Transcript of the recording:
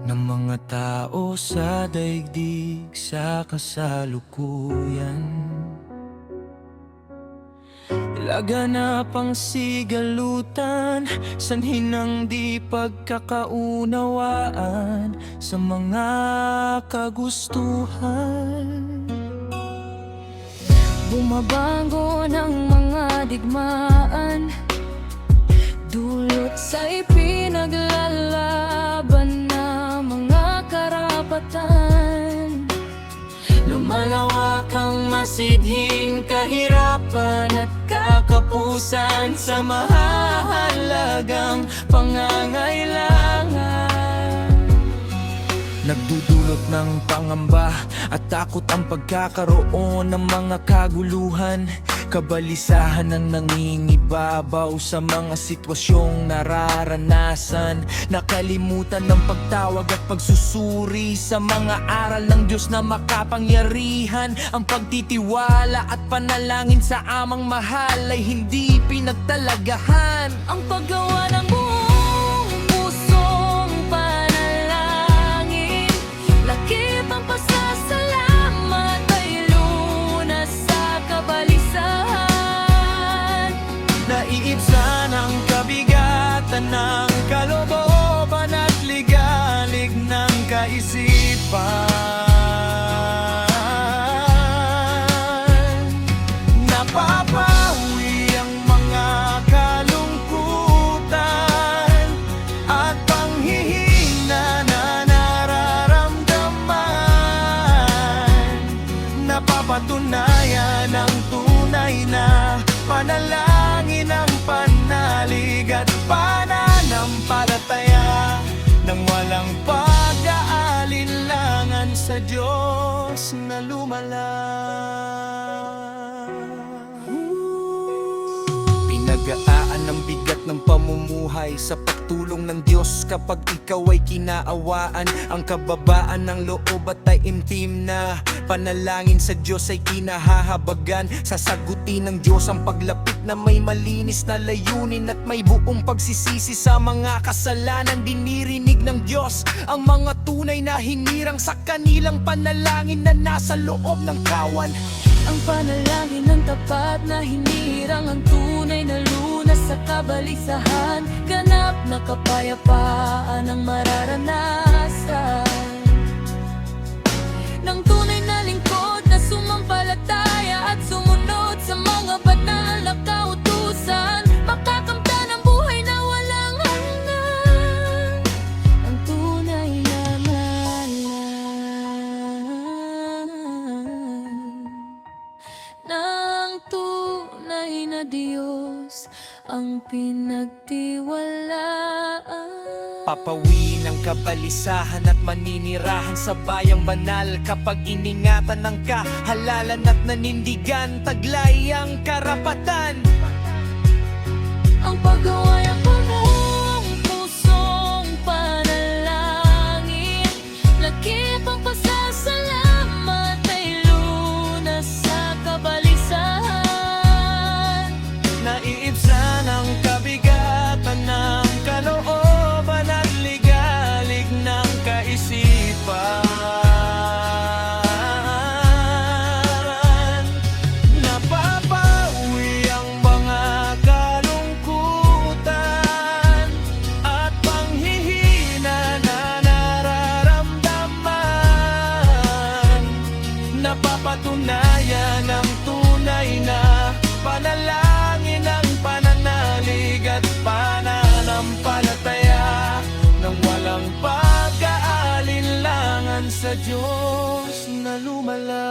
ng mga tao sa daigdig sa kasalukuyan. Laganap ang sigalutan, sanhin ng di pagkakaunawaan sa mga kagustuhan. Bumabago ng mga digmaan, dulot sa ipinaglalaban na mga karapatan. Lumalawak ang masidhing kahirapan at kakapusan sa mahalagang pangangailangan. Nagdudulot ng pangamba at takot ang pagkakaroon ng mga kaguluhan. Kabalisahan ang nangingibabaw sa mga sitwasyong nararanasan. Nakalimutan ng pagtawag at pagsusuri sa mga aral ng Diyos na makapangyarihan. Ang pagtitiwala at panalangin sa amang mahal ay hindi pinagtalagahan. Ang paggawa ng buong pusong panalangin, lakip ang pasasalamat ay lunas sa kabalisahan. Naiibsan ang kabigatan ng kalooban at ligalig ng kaisipan. Napapawi ang mga kalungkutan at panghihina na nararamdaman. Napapatunayan ang tunay na panalangin ang panalig at pananampalataya nang walang pag-aalinlangan sa Diyos na lumalang. Pinagaan ang bigat ng pamumuhay sa pagtulong ng Diyos kapag ikaw ay kinaawaan. Ang kababaan ng loob at taimtim na panalangin sa Diyos ay kinahahabagan. Sasagutin ng Diyos ang paglapit na may malinis na layunin at may buong pagsisisi sa mga kasalanan. Dinirinig ng Diyos ang mga tunay na hinirang sa kanilang panalangin na nasa loob ng kawan. Ang panalangin ng tapat na hinirang ang tunay na lunas sa kabalisahan. Ganap na kapayapaan ang mararanasan ng tunay na lingkod na sumampalataya at sumunod sa mga banal na kautusan. Makakamtan ang buhay na walang hanggan, ang tunay na ngalan ng tunay na Diyos ang pinagtiwalaan. Papawin ang kabalisahan at maninirahan sa bayang banal. Kapag iningatan ng kahalalan at nanindigan, taglay ang karapatan. Ang paggawa ng buong pusong panalangin, lakip ang pasasalamat ay lunas sa kabalisahan. Naiibsan ang kabigatan ng kalooban at ligalig ng kaisipan. Napapawi ang mga kalungkutan at panghihina na nararamdaman. Napapatunayan ang tunay na panalangin ang pananalig at pananampalataya nang walang pag-aalinlangan sa Diyos na lumalang.